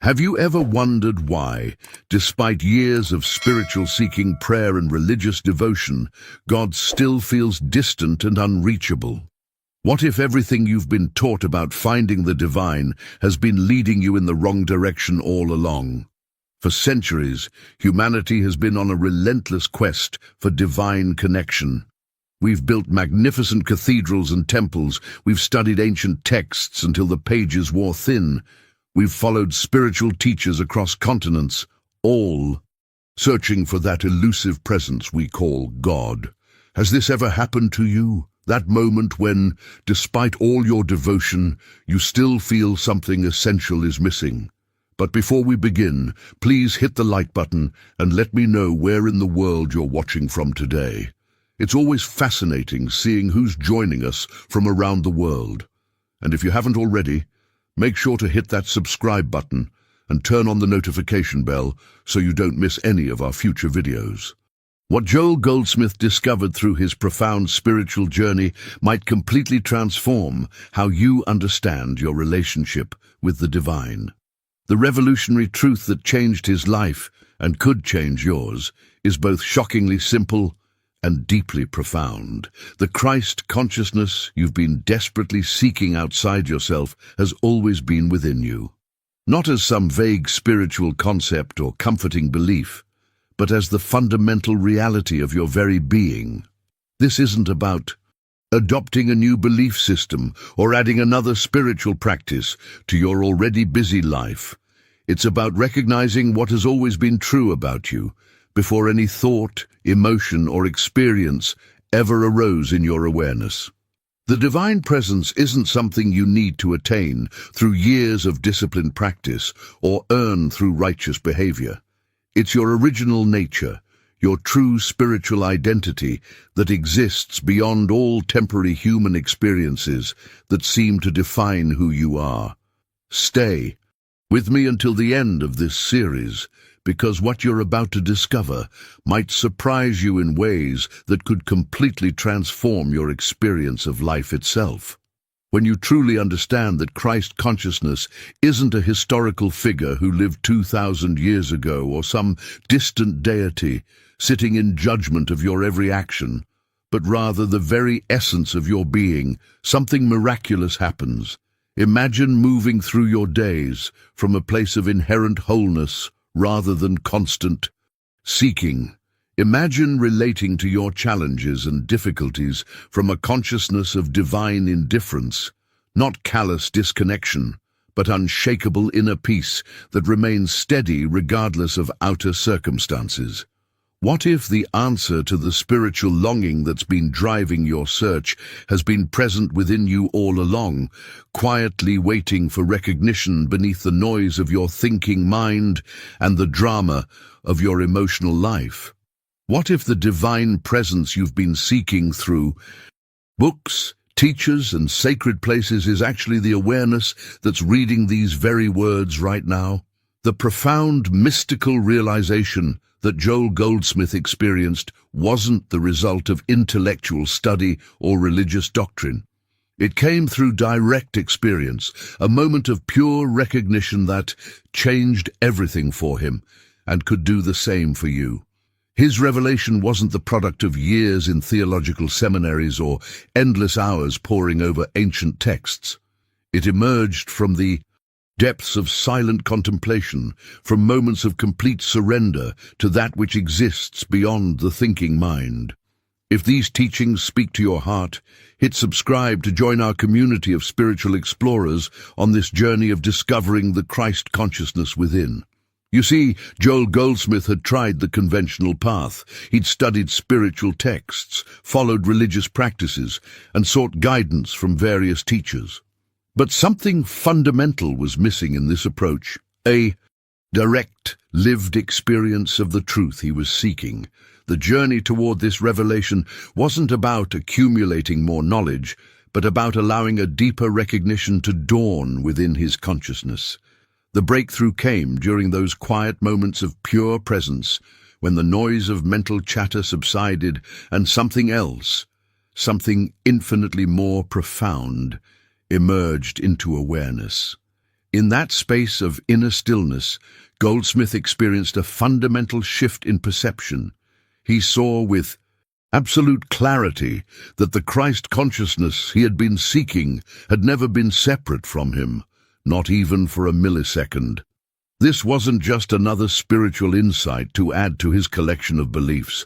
Have you ever wondered why, despite years of spiritual seeking, prayer and religious devotion, God still feels distant and unreachable? What if everything you've been taught about finding the divine has been leading you in the wrong direction all along? For centuries, humanity has been on a relentless quest for divine connection. We've built magnificent cathedrals and temples, we've studied ancient texts until the pages wore thin, we've followed spiritual teachers across continents, all searching for that elusive presence we call God. Has this ever happened to you? That moment when, despite all your devotion, you still feel something essential is missing? But before we begin, please hit the like button and let me know where in the world you're watching from today. It's always fascinating seeing who's joining us from around the world. And if you haven't already, make sure to hit that subscribe button and turn on the notification bell so you don't miss any of our future videos. What Joel Goldsmith discovered through his profound spiritual journey might completely transform how you understand your relationship with the divine. The revolutionary truth that changed his life and could change yours is both shockingly simple and deeply profound. The Christ consciousness you've been desperately seeking outside yourself has always been within you. Not as some vague spiritual concept or comforting belief, but as the fundamental reality of your very being. This isn't about adopting a new belief system or adding another spiritual practice to your already busy life. It's about recognizing what has always been true about you, before any thought, emotion, or experience ever arose in your awareness. The divine presence isn't something you need to attain through years of disciplined practice or earn through righteous behavior. It's your original nature, your true spiritual identity that exists beyond all temporary human experiences that seem to define who you are. Stay with me until the end of this series, because what you're about to discover might surprise you in ways that could completely transform your experience of life itself. When you truly understand that Christ consciousness isn't a historical figure who lived 2,000 years ago or some distant deity sitting in judgment of your every action, but rather the very essence of your being, something miraculous happens. Imagine moving through your days from a place of inherent wholeness rather than constant seeking. Imagine relating to your challenges and difficulties from a consciousness of divine indifference, not callous disconnection, but unshakable inner peace that remains steady regardless of outer circumstances. What if the answer to the spiritual longing that's been driving your search has been present within you all along, quietly waiting for recognition beneath the noise of your thinking mind and the drama of your emotional life? What if the divine presence you've been seeking through books, teachers, and sacred places is actually the awareness that's reading these very words right now? The profound mystical realization that Joel Goldsmith experienced wasn't the result of intellectual study or religious doctrine. It came through direct experience, a moment of pure recognition that changed everything for him and could do the same for you. His revelation wasn't the product of years in theological seminaries or endless hours poring over ancient texts. It emerged from the depths of silent contemplation, from moments of complete surrender to that which exists beyond the thinking mind. If these teachings speak to your heart, hit subscribe to join our community of spiritual explorers on this journey of discovering the Christ consciousness within. You see, Joel Goldsmith had tried the conventional path. He'd studied spiritual texts, followed religious practices, and sought guidance from various teachers. But something fundamental was missing in this approach, a direct, lived experience of the truth he was seeking. The journey toward this revelation wasn't about accumulating more knowledge, but about allowing a deeper recognition to dawn within his consciousness. The breakthrough came during those quiet moments of pure presence, when the noise of mental chatter subsided and something else, something infinitely more profound, emerged into awareness. In that space of inner stillness, Goldsmith experienced a fundamental shift in perception. He saw with absolute clarity that the Christ consciousness he had been seeking had never been separate from him, not even for a millisecond. This wasn't just another spiritual insight to add to his collection of beliefs.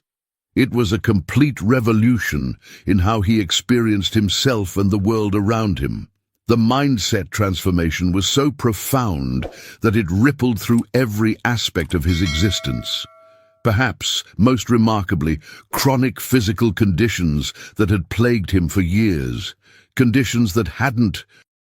It was a complete revolution in how he experienced himself and the world around him. The mindset transformation was so profound that it rippled through every aspect of his existence. Perhaps, most remarkably, chronic physical conditions that had plagued him for years, conditions that hadn't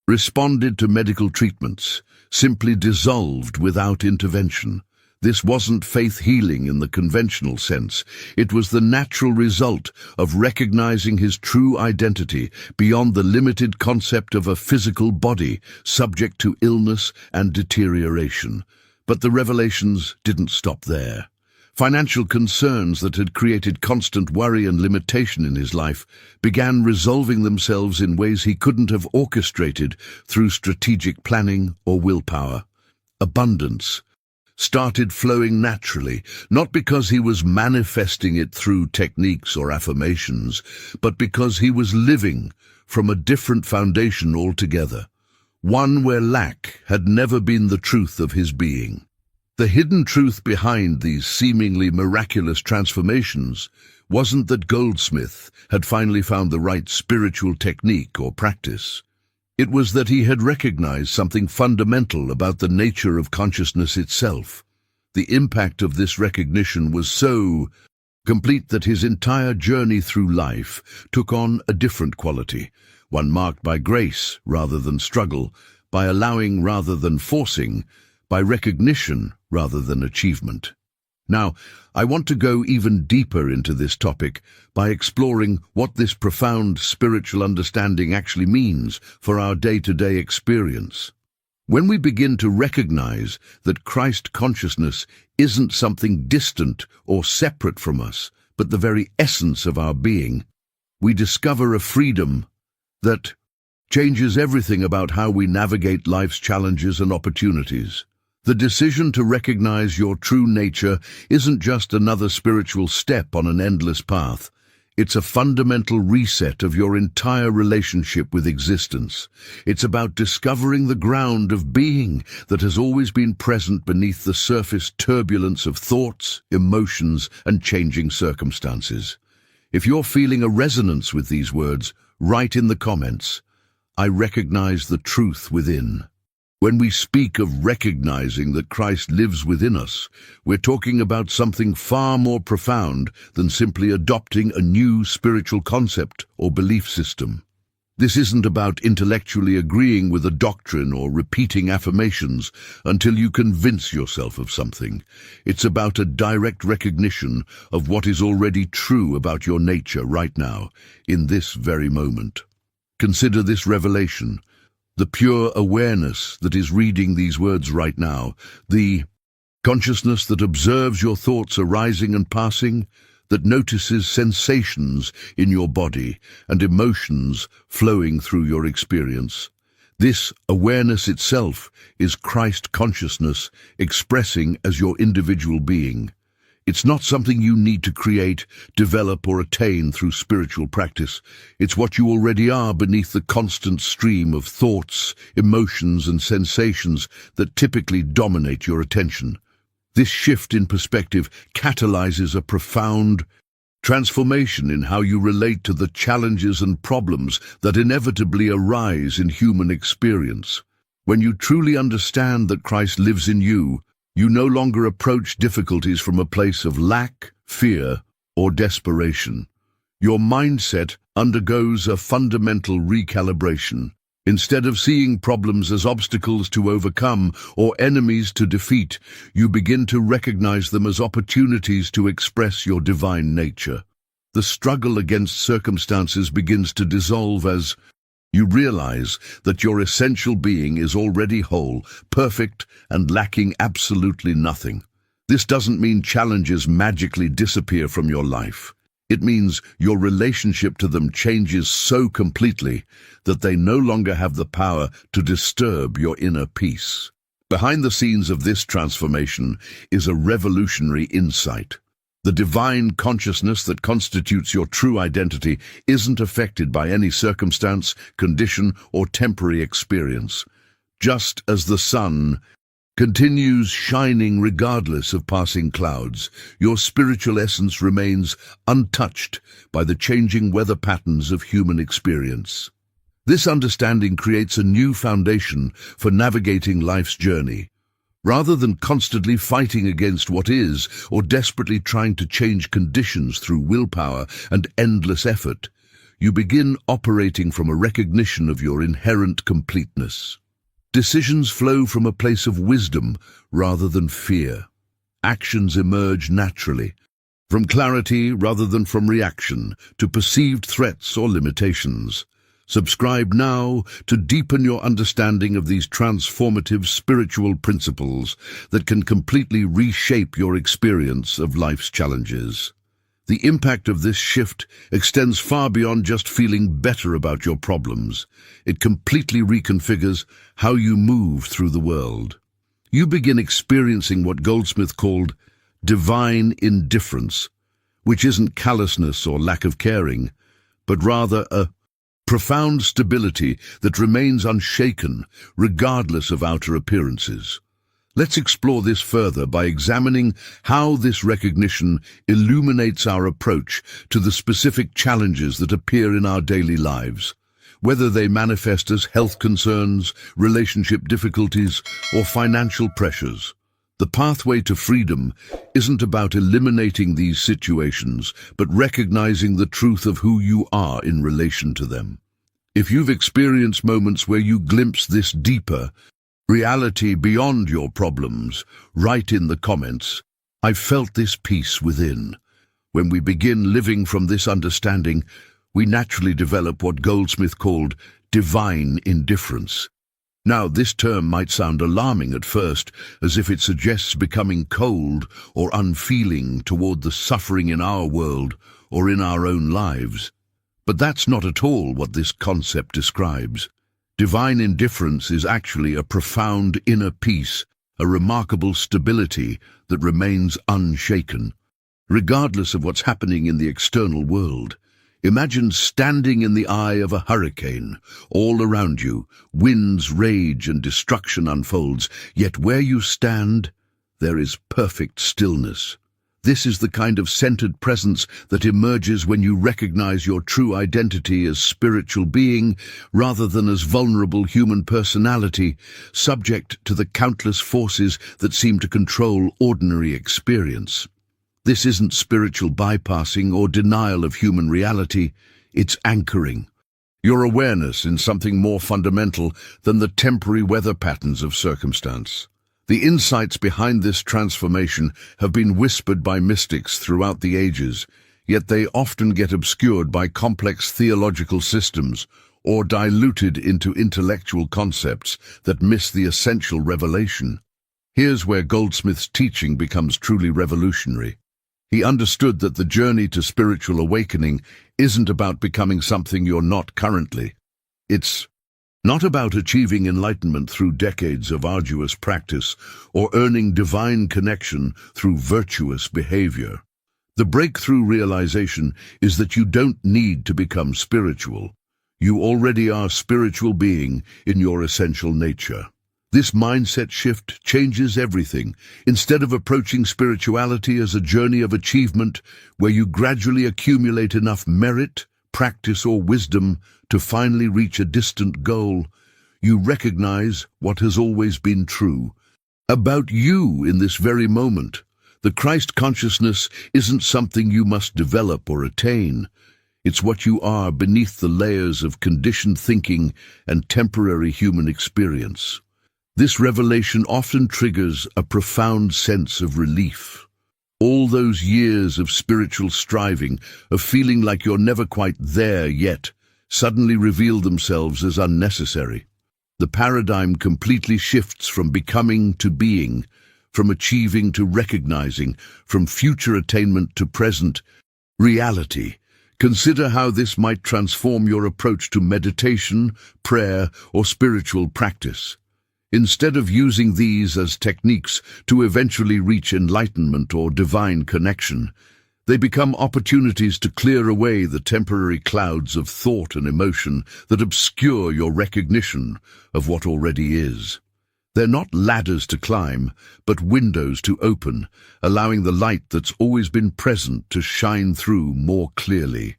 responded to medical treatments, simply dissolved without intervention. This wasn't faith healing in the conventional sense. It was the natural result of recognizing his true identity beyond the limited concept of a physical body subject to illness and deterioration. But the revelations didn't stop there. Financial concerns that had created constant worry and limitation in his life began resolving themselves in ways he couldn't have orchestrated through strategic planning or willpower. Abundance started flowing naturally, not because he was manifesting it through techniques or affirmations, but because he was living from a different foundation altogether, one where lack had never been the truth of his being. The hidden truth behind these seemingly miraculous transformations wasn't that Goldsmith had finally found the right spiritual technique or practice. It was that he had recognized something fundamental about the nature of consciousness itself. The impact of this recognition was so complete that his entire journey through life took on a different quality, one marked by grace rather than struggle, by allowing rather than forcing, by recognition rather than achievement. Now, I want to go even deeper into this topic by exploring what this profound spiritual understanding actually means for our day-to-day experience. When we begin to recognize that Christ consciousness isn't something distant or separate from us, but the very essence of our being, we discover a freedom that changes everything about how we navigate life's challenges and opportunities. The decision to recognize your true nature isn't just another spiritual step on an endless path. It's a fundamental reset of your entire relationship with existence. It's about discovering the ground of being that has always been present beneath the surface turbulence of thoughts, emotions, and changing circumstances. If you're feeling a resonance with these words, write in the comments, "I recognize the truth within." When we speak of recognizing that Christ lives within us, we're talking about something far more profound than simply adopting a new spiritual concept or belief system. This isn't about intellectually agreeing with a doctrine or repeating affirmations until you convince yourself of something. It's about a direct recognition of what is already true about your nature right now, in this very moment. Consider this revelation. The pure awareness that is reading these words right now, the consciousness that observes your thoughts arising and passing, that notices sensations in your body and emotions flowing through your experience. This awareness itself is Christ consciousness expressing as your individual being. It's not something you need to create, develop, or attain through spiritual practice. It's what you already are beneath the constant stream of thoughts, emotions, and sensations that typically dominate your attention. This shift in perspective catalyzes a profound transformation in how you relate to the challenges and problems that inevitably arise in human experience. When you truly understand that Christ lives in you, you no longer approach difficulties from a place of lack, fear, or desperation. Your mindset undergoes a fundamental recalibration. Instead of seeing problems as obstacles to overcome or enemies to defeat, you begin to recognize them as opportunities to express your divine nature. The struggle against circumstances begins to dissolve as you realize that your essential being is already whole, perfect, and lacking absolutely nothing. This doesn't mean challenges magically disappear from your life. It means your relationship to them changes so completely that they no longer have the power to disturb your inner peace. Behind the scenes of this transformation is a revolutionary insight. The divine consciousness that constitutes your true identity isn't affected by any circumstance, condition, or temporary experience. Just as the sun continues shining regardless of passing clouds, your spiritual essence remains untouched by the changing weather patterns of human experience. This understanding creates a new foundation for navigating life's journey. Rather than constantly fighting against what is or desperately trying to change conditions through willpower and endless effort, you begin operating from a recognition of your inherent completeness. Decisions flow from a place of wisdom rather than fear. Actions emerge naturally, from clarity rather than from reaction to perceived threats or limitations. Subscribe now to deepen your understanding of these transformative spiritual principles that can completely reshape your experience of life's challenges. The impact of this shift extends far beyond just feeling better about your problems. It completely reconfigures how you move through the world. You begin experiencing what Goldsmith called divine indifference, which isn't callousness or lack of caring, but rather a profound stability that remains unshaken regardless of outer appearances. Let's explore this further by examining how this recognition illuminates our approach to the specific challenges that appear in our daily lives, whether they manifest as health concerns, relationship difficulties, or financial pressures. The pathway to freedom isn't about eliminating these situations, but recognizing the truth of who you are in relation to them. If you've experienced moments where you glimpse this deeper reality beyond your problems, write in the comments, "I've felt this peace within." When we begin living from this understanding, we naturally develop what Goldsmith called divine indifference. Now, this term might sound alarming at first, as if it suggests becoming cold or unfeeling toward the suffering in our world or in our own lives. But that's not at all what this concept describes. Divine indifference is actually a profound inner peace, a remarkable stability that remains unshaken, regardless of what's happening in the external world. Imagine standing in the eye of a hurricane. All around you, winds rage and destruction unfolds, yet where you stand, there is perfect stillness. This is the kind of centered presence that emerges when you recognize your true identity as spiritual being rather than as vulnerable human personality, subject to the countless forces that seem to control ordinary experience. This isn't spiritual bypassing or denial of human reality, it's anchoring your awareness in something more fundamental than the temporary weather patterns of circumstance. The insights behind this transformation have been whispered by mystics throughout the ages, yet they often get obscured by complex theological systems or diluted into intellectual concepts that miss the essential revelation. Here's where Goldsmith's teaching becomes truly revolutionary. He understood that the journey to spiritual awakening isn't about becoming something you're not currently. It's not about achieving enlightenment through decades of arduous practice or earning divine connection through virtuous behavior. The breakthrough realization is that you don't need to become spiritual. You already are a spiritual being in your essential nature. This mindset shift changes everything. Instead of approaching spirituality as a journey of achievement where you gradually accumulate enough merit, practice, or wisdom to finally reach a distant goal, you recognize what has always been true about you in this very moment. The Christ consciousness isn't something you must develop or attain. It's what you are beneath the layers of conditioned thinking and temporary human experience. This revelation often triggers a profound sense of relief. All those years of spiritual striving, of feeling like you're never quite there yet, suddenly reveal themselves as unnecessary. The paradigm completely shifts from becoming to being, from achieving to recognizing, from future attainment to present, Reality. Consider how this might transform your approach to meditation, prayer, or spiritual practice. Instead of using these as techniques to eventually reach enlightenment or divine connection, they become opportunities to clear away the temporary clouds of thought and emotion that obscure your recognition of what already is. They're not ladders to climb, but windows to open, allowing the light that's always been present to shine through more clearly.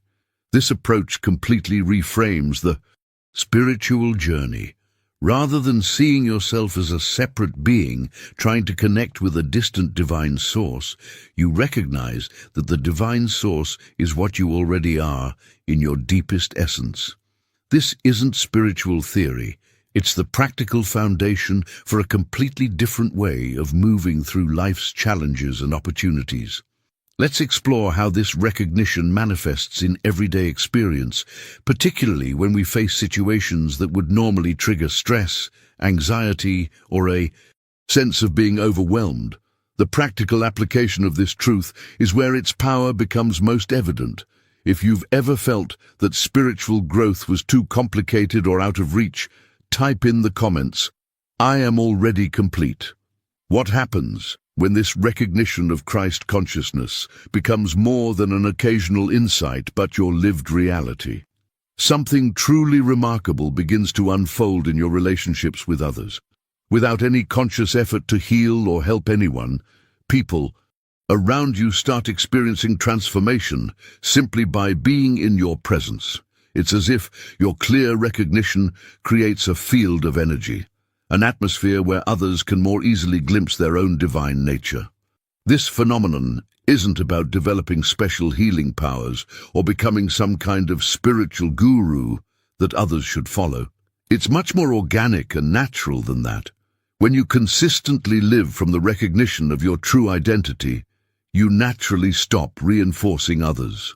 This approach completely reframes the spiritual journey. Rather than seeing yourself as a separate being trying to connect with a distant divine source, you recognize that the divine source is what you already are in your deepest essence. This isn't spiritual theory. It's the practical foundation for a completely different way of moving through life's challenges and opportunities. Let's explore how this recognition manifests in everyday experience, particularly when we face situations that would normally trigger stress, anxiety, or a sense of being overwhelmed. The practical application of this truth is where its power becomes most evident. If you've ever felt that spiritual growth was too complicated or out of reach, type in the comments, "I am already complete." What happens when this recognition of Christ consciousness becomes more than an occasional insight but your lived reality? Something truly remarkable begins to unfold in your relationships with others. Without any conscious effort to heal or help anyone, people around you start experiencing transformation simply by being in your presence. It's as if your clear recognition creates a field of energy, an atmosphere where others can more easily glimpse their own divine nature. This phenomenon isn't about developing special healing powers or becoming some kind of spiritual guru that others should follow. It's much more organic and natural than that. When you consistently live from the recognition of your true identity, you naturally stop reinforcing others'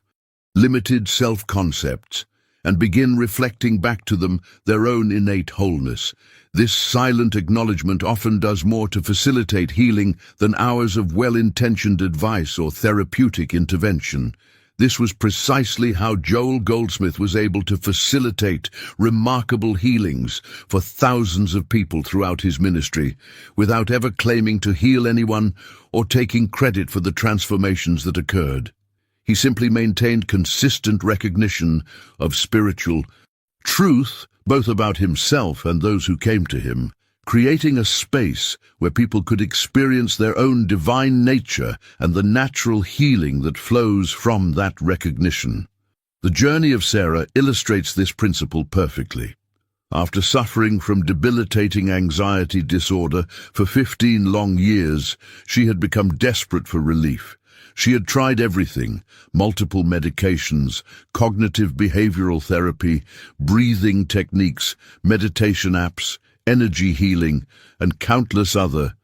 limited self-concepts and begin reflecting back to them their own innate wholeness. This silent acknowledgement often does more to facilitate healing than hours of well-intentioned advice or therapeutic intervention. This was precisely how Joel Goldsmith was able to facilitate remarkable healings for thousands of people throughout his ministry, without ever claiming to heal anyone or taking credit for the transformations that occurred. He simply maintained consistent recognition of spiritual truth, both about himself and those who came to him, creating a space where people could experience their own divine nature and the natural healing that flows from that recognition. The journey of Sarah illustrates this principle perfectly. After suffering from debilitating anxiety disorder for 15 long years, she had become desperate for relief. She had tried everything: multiple medications, cognitive behavioral therapy, breathing techniques, meditation apps, energy healing, and countless other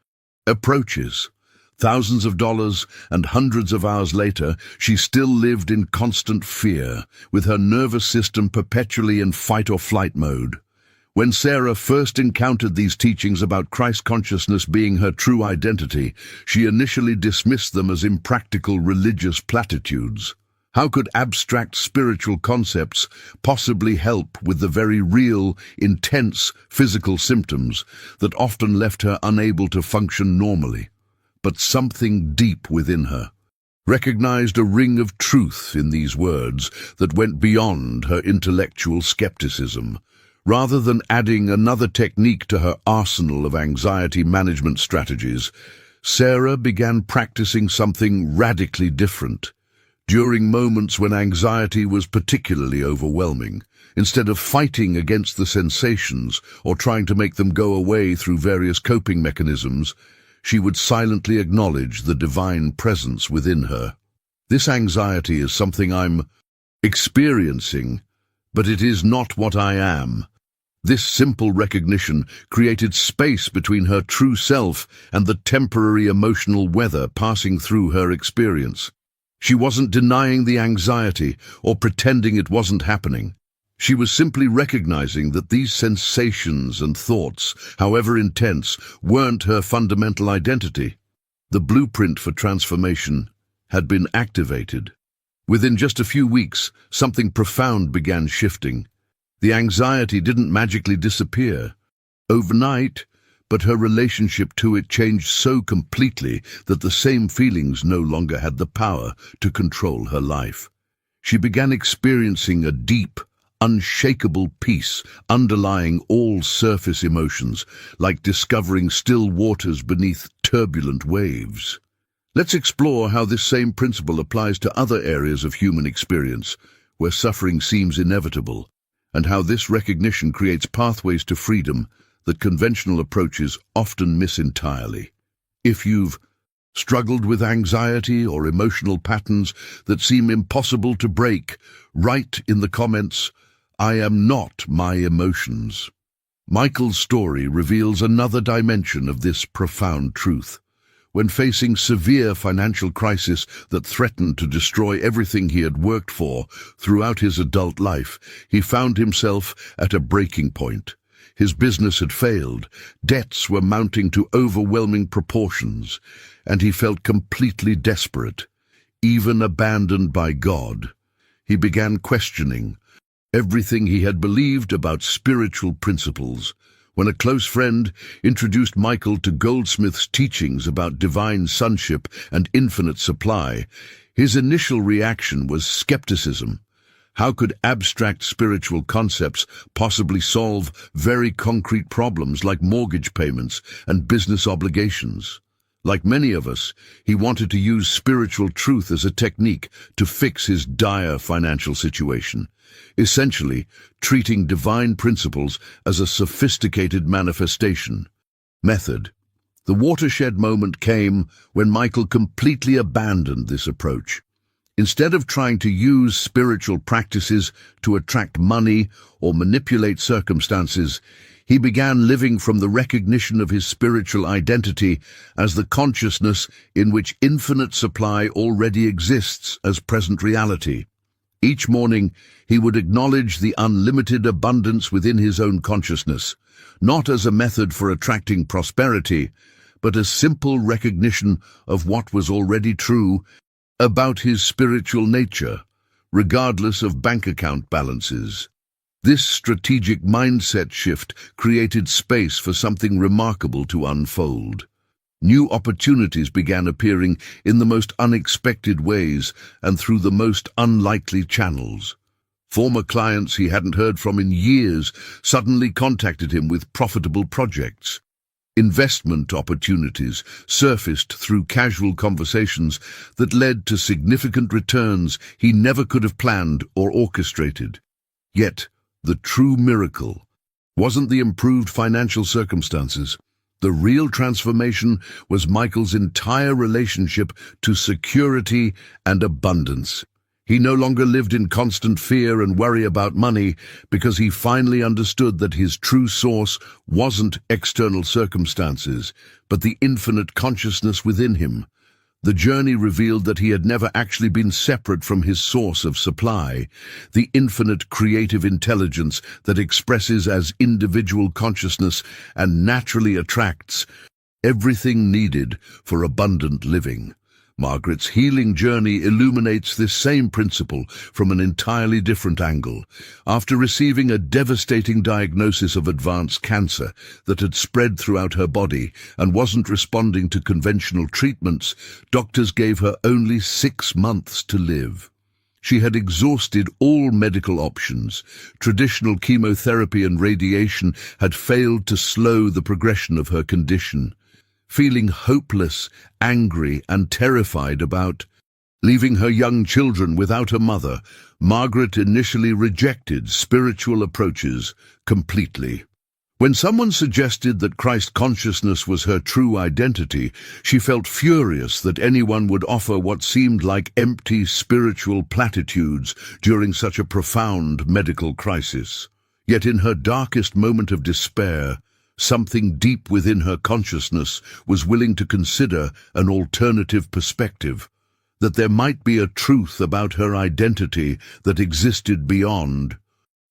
approaches. Thousands of dollars and hundreds of hours later, she still lived in constant fear, with her nervous system perpetually in fight-or-flight mode. When Sarah first encountered these teachings about Christ consciousness being her true identity, she initially dismissed them as impractical religious platitudes. How could abstract spiritual concepts possibly help with the very real, intense physical symptoms that often left her unable to function normally? But something deep within her recognized a ring of truth in these words that went beyond her intellectual skepticism. Rather than adding another technique to her arsenal of anxiety management strategies, Sarah began practicing something radically different. During moments when anxiety was particularly overwhelming, instead of fighting against the sensations or trying to make them go away through various coping mechanisms, she would silently acknowledge the divine presence within her. This anxiety is something I'm experiencing, but it is not what I am. This simple recognition created space between her true self and the temporary emotional weather passing through her experience. She wasn't denying the anxiety or pretending it wasn't happening. She was simply recognizing that these sensations and thoughts, however intense, weren't her fundamental identity. The blueprint for transformation had been activated. Within just a few weeks, something profound began shifting. The anxiety didn't magically disappear overnight, but her relationship to it changed so completely that the same feelings no longer had the power to control her life. She began experiencing a deep, unshakable peace underlying all surface emotions, like discovering still waters beneath turbulent waves. Let's explore how this same principle applies to other areas of human experience, where suffering seems inevitable, and how this recognition creates pathways to freedom that conventional approaches often miss entirely. If you've struggled with anxiety or emotional patterns that seem impossible to break, write in the comments, "I am not my emotions." Michael's story reveals another dimension of this profound truth. When facing severe financial crisis that threatened to destroy everything he had worked for throughout his adult life, he found himself at a breaking point. His business had failed, debts were mounting to overwhelming proportions, and he felt completely desperate, even abandoned by God. He began questioning everything he had believed about spiritual principles. When a close friend introduced Michael to Goldsmith's teachings about divine sonship and infinite supply, his initial reaction was skepticism. How could abstract spiritual concepts possibly solve very concrete problems like mortgage payments and business obligations? Like many of us, he wanted to use spiritual truth as a technique to fix his dire financial situation, essentially treating divine principles as a sophisticated manifestation. Method. The watershed moment came when Michael completely abandoned this approach. Instead of trying to use spiritual practices to attract money or manipulate circumstances, he began living from the recognition of his spiritual identity as the consciousness in which infinite supply already exists as present reality. Each morning, he would acknowledge the unlimited abundance within his own consciousness, not as a method for attracting prosperity, but as simple recognition of what was already true about his spiritual nature, regardless of bank account balances. This strategic mindset shift created space for something remarkable to unfold. New opportunities began appearing in the most unexpected ways and through the most unlikely channels. Former clients he hadn't heard from in years suddenly contacted him with profitable projects. Investment opportunities surfaced through casual conversations that led to significant returns he never could have planned or orchestrated. Yet, the true miracle wasn't the improved financial circumstances. The real transformation was Michael's entire relationship to security and abundance. He no longer lived in constant fear and worry about money because he finally understood that his true source wasn't external circumstances, but the infinite consciousness within him. The journey revealed that he had never actually been separate from his source of supply, the infinite creative intelligence that expresses as individual consciousness and naturally attracts everything needed for abundant living. Margaret's healing journey illuminates this same principle from an entirely different angle. After receiving a devastating diagnosis of advanced cancer that had spread throughout her body and wasn't responding to conventional treatments, doctors gave her only 6 months to live. She had exhausted all medical options. Traditional chemotherapy and radiation had failed to slow the progression of her condition. Feeling hopeless, angry, and terrified about leaving her young children without a mother, Margaret initially rejected spiritual approaches completely. When someone suggested that Christ consciousness was her true identity, she felt furious that anyone would offer what seemed like empty spiritual platitudes during such a profound medical crisis. Yet in her darkest moment of despair, something deep within her consciousness was willing to consider an alternative perspective, that there might be a truth about her identity that existed beyond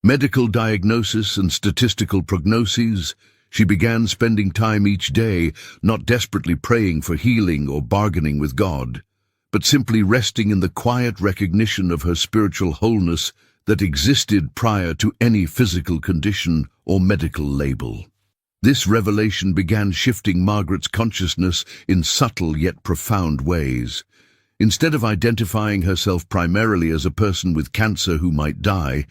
medical diagnosis and statistical prognoses. She began spending time each day, not desperately praying for healing or bargaining with God, but simply resting in the quiet recognition of her spiritual wholeness that existed prior to any physical condition or medical label. This revelation began shifting Margaret's consciousness in subtle yet profound ways. Instead of identifying herself primarily as a person with cancer who might die,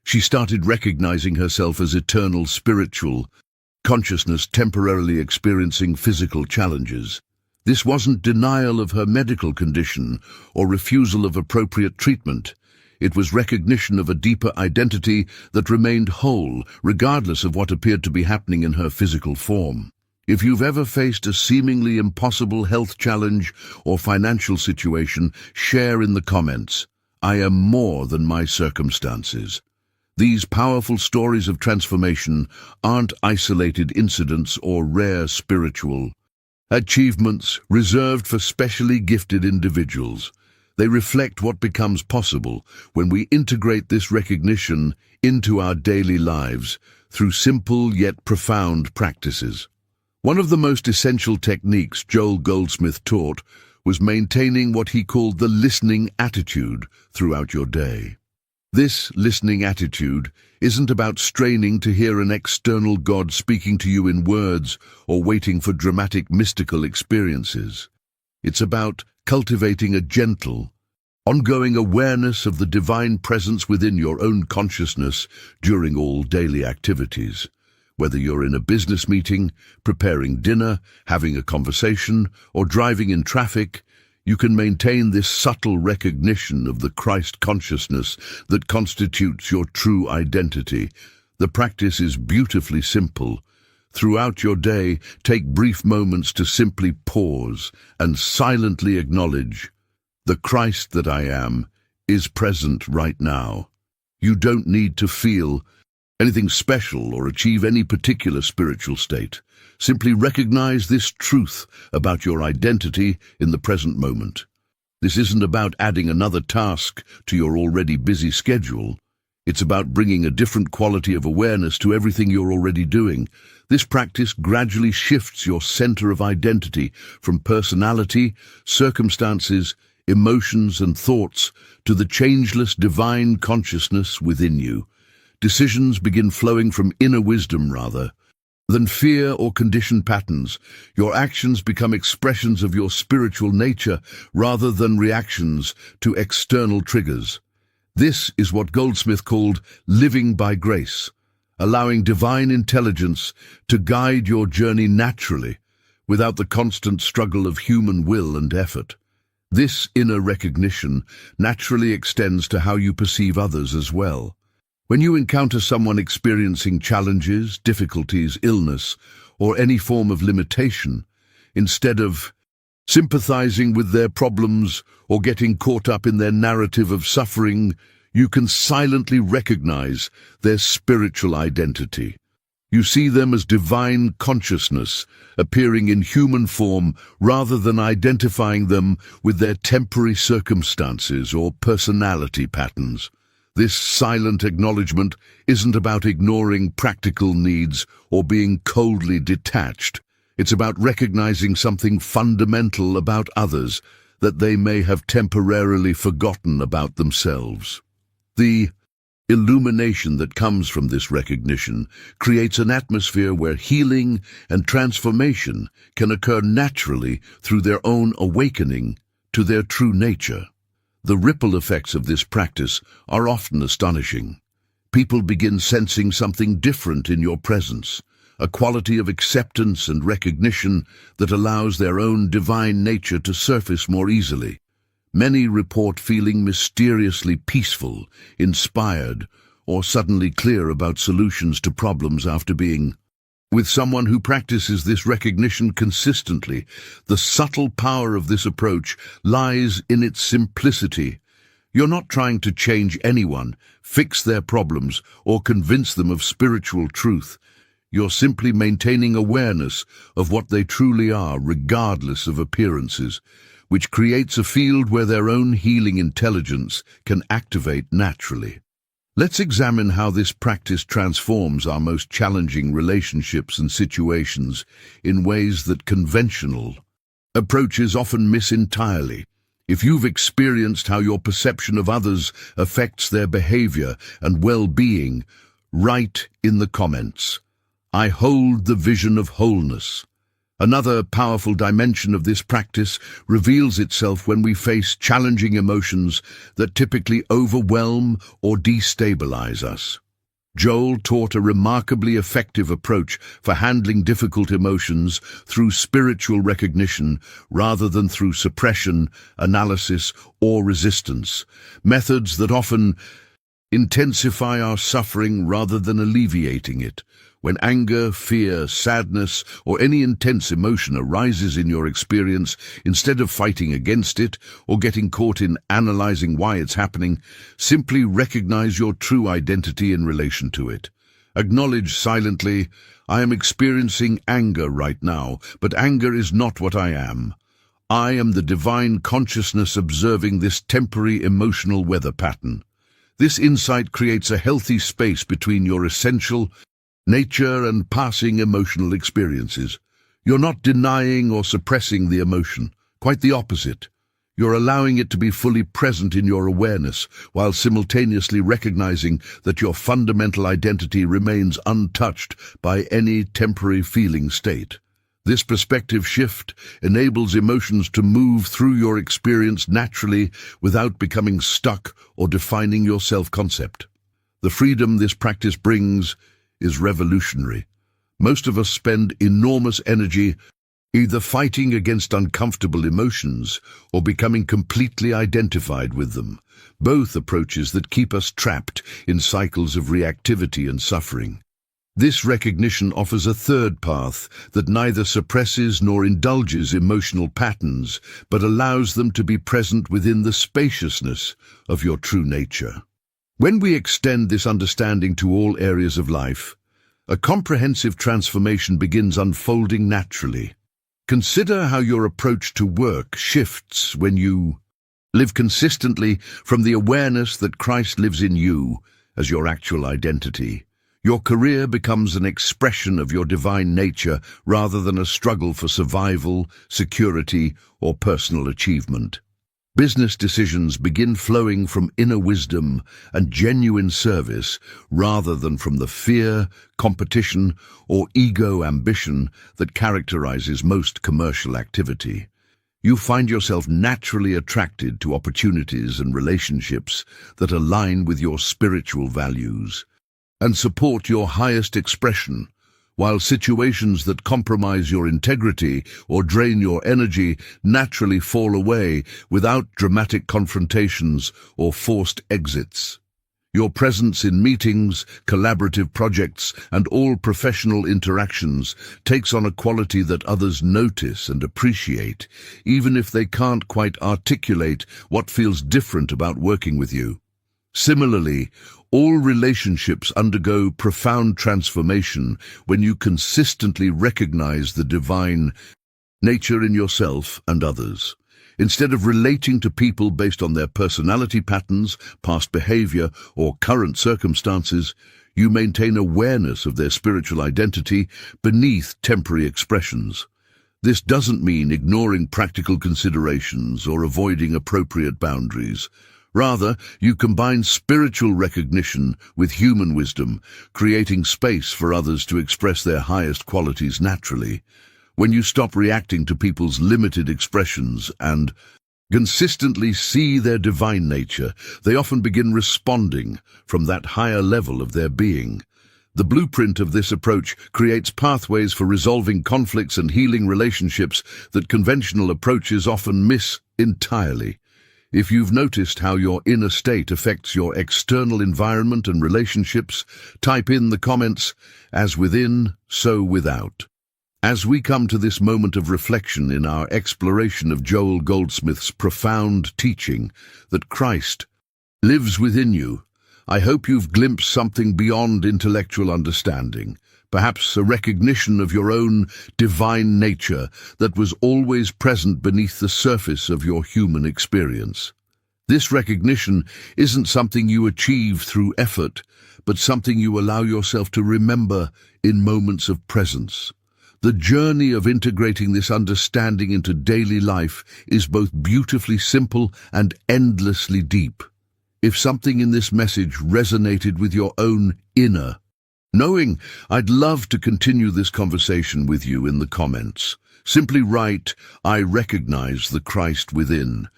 she started recognizing herself as eternal spiritual consciousness temporarily experiencing physical challenges. This wasn't denial of her medical condition or refusal of appropriate treatment. It was recognition of a deeper identity that remained whole, regardless of what appeared to be happening in her physical form. If you've ever faced a seemingly impossible health challenge or financial situation, share in the comments. I am more than my circumstances. These powerful stories of transformation aren't isolated incidents or rare spiritual achievements reserved for specially gifted individuals. They reflect what becomes possible when we integrate this recognition into our daily lives through simple yet profound practices. One of the most essential techniques Joel Goldsmith taught was maintaining what he called the listening attitude throughout your day. This listening attitude isn't about straining to hear an external God speaking to you in words or waiting for dramatic mystical experiences. It's about cultivating a gentle, ongoing awareness of the divine presence within your own consciousness during all daily activities. Whether you're in a business meeting, preparing dinner, having a conversation, or driving in traffic, you can maintain this subtle recognition of the Christ consciousness that constitutes your true identity. The practice is beautifully simple. Throughout your day, take brief moments to simply pause and silently acknowledge, the Christ that I am is present right now. You don't need to feel anything special or achieve any particular spiritual state. Simply recognize this truth about your identity in the present moment. This isn't about adding another task to your already busy schedule. It's about bringing a different quality of awareness to everything you're already doing. This practice gradually shifts your center of identity from personality, circumstances, emotions and thoughts to the changeless divine consciousness within you. Decisions begin flowing from inner wisdom rather than fear or conditioned patterns. Your actions become expressions of your spiritual nature rather than reactions to external triggers. This is what Goldsmith called living by grace, allowing divine intelligence to guide your journey naturally without the constant struggle of human will and effort. This inner recognition naturally extends to how you perceive others as well. When you encounter someone experiencing challenges, difficulties, illness, or any form of limitation, instead of sympathizing with their problems or getting caught up in their narrative of suffering, you can silently recognize their spiritual identity. You see them as divine consciousness, appearing in human form rather than identifying them with their temporary circumstances or personality patterns. This silent acknowledgement isn't about ignoring practical needs or being coldly detached. It's about recognizing something fundamental about others that they may have temporarily forgotten about themselves. The illumination that comes from this recognition creates an atmosphere where healing and transformation can occur naturally through their own awakening to their true nature. The ripple effects of this practice are often astonishing. People begin sensing something different in your presence, a quality of acceptance and recognition that allows their own divine nature to surface more easily. Many report feeling mysteriously peaceful, inspired, or suddenly clear about solutions to problems after being with someone who practices this recognition consistently. The subtle power of this approach lies in its simplicity. You're not trying to change anyone, fix their problems, or convince them of spiritual truth. You're simply maintaining awareness of what they truly are, regardless of appearances, which creates a field where their own healing intelligence can activate naturally. Let's examine how this practice transforms our most challenging relationships and situations in ways that conventional approaches often miss entirely. If you've experienced how your perception of others affects their behavior and well-being, write in the comments. I hold the vision of wholeness. Another powerful dimension of this practice reveals itself when we face challenging emotions that typically overwhelm or destabilize us. Joel taught a remarkably effective approach for handling difficult emotions through spiritual recognition rather than through suppression, analysis, or resistance, methods that often intensify our suffering rather than alleviating it. When anger, fear, sadness, or any intense emotion arises in your experience, instead of fighting against it or getting caught in analyzing why it's happening, simply recognize your true identity in relation to it. Acknowledge silently, I am experiencing anger right now, but anger is not what I am. I am the divine consciousness observing this temporary emotional weather pattern. This insight creates a healthy space between your essential nature and passing emotional experiences. You're not denying or suppressing the emotion, quite the opposite. You're allowing it to be fully present in your awareness, while simultaneously recognizing that your fundamental identity remains untouched by any temporary feeling state. This perspective shift enables emotions to move through your experience naturally without becoming stuck or defining your self-concept. The freedom this practice brings is revolutionary. Most of us spend enormous energy either fighting against uncomfortable emotions or becoming completely identified with them, both approaches that keep us trapped in cycles of reactivity and suffering. This recognition offers a third path that neither suppresses nor indulges emotional patterns, but allows them to be present within the spaciousness of your true nature. When we extend this understanding to all areas of life, a comprehensive transformation begins unfolding naturally. Consider how your approach to work shifts when you live consistently from the awareness that Christ lives in you as your actual identity. Your career becomes an expression of your divine nature rather than a struggle for survival, security, or personal achievement. Business decisions begin flowing from inner wisdom and genuine service rather than from the fear, competition, or ego ambition that characterizes most commercial activity. You find yourself naturally attracted to opportunities and relationships that align with your spiritual values and support your highest expression, while situations that compromise your integrity or drain your energy naturally fall away without dramatic confrontations or forced exits. Your presence in meetings, collaborative projects, and all professional interactions takes on a quality that others notice and appreciate, even if they can't quite articulate what feels different about working with you. Similarly, all relationships undergo profound transformation when you consistently recognize the divine nature in yourself and others. Instead of relating to people based on their personality patterns, past behavior, or current circumstances, you maintain awareness of their spiritual identity beneath temporary expressions. This doesn't mean ignoring practical considerations or avoiding appropriate boundaries. Rather, you combine spiritual recognition with human wisdom, creating space for others to express their highest qualities naturally. When you stop reacting to people's limited expressions and consistently see their divine nature, they often begin responding from that higher level of their being. The blueprint of this approach creates pathways for resolving conflicts and healing relationships that conventional approaches often miss entirely. If you've noticed how your inner state affects your external environment and relationships, type in the comments, as within, so without. As we come to this moment of reflection in our exploration of Joel Goldsmith's profound teaching that Christ lives within you, I hope you've glimpsed something beyond intellectual understanding, perhaps a recognition of your own divine nature that was always present beneath the surface of your human experience. This recognition isn't something you achieve through effort, but something you allow yourself to remember in moments of presence. The journey of integrating this understanding into daily life is both beautifully simple and endlessly deep. If something in this message resonated with your own inner knowing, I'd love to continue this conversation with you in the comments. Simply write, "I recognize the Christ within,"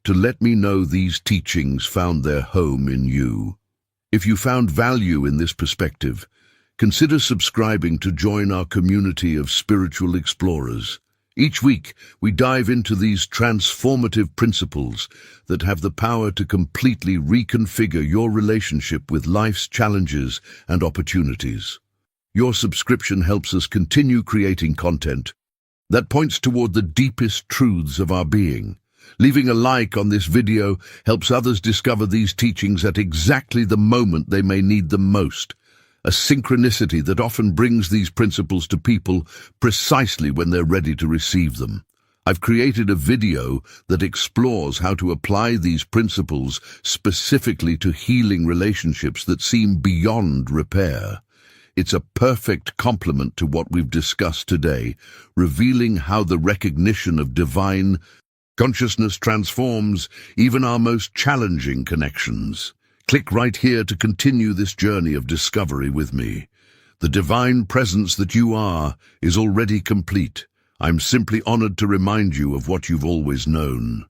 to let me know these teachings found their home in you. If you found value in this perspective, consider subscribing to join our community of spiritual explorers. Each week, we dive into these transformative principles that have the power to completely reconfigure your relationship with life's challenges and opportunities. Your subscription helps us continue creating content that points toward the deepest truths of our being. Leaving a like on this video helps others discover these teachings at exactly the moment they may need them most. A synchronicity that often brings these principles to people precisely when they're ready to receive them. I've created a video that explores how to apply these principles specifically to healing relationships that seem beyond repair. It's a perfect complement to what we've discussed today, revealing how the recognition of divine consciousness transforms even our most challenging connections. Click right here to continue this journey of discovery with me. The divine presence that you are is already complete. I'm simply honored to remind you of what you've always known.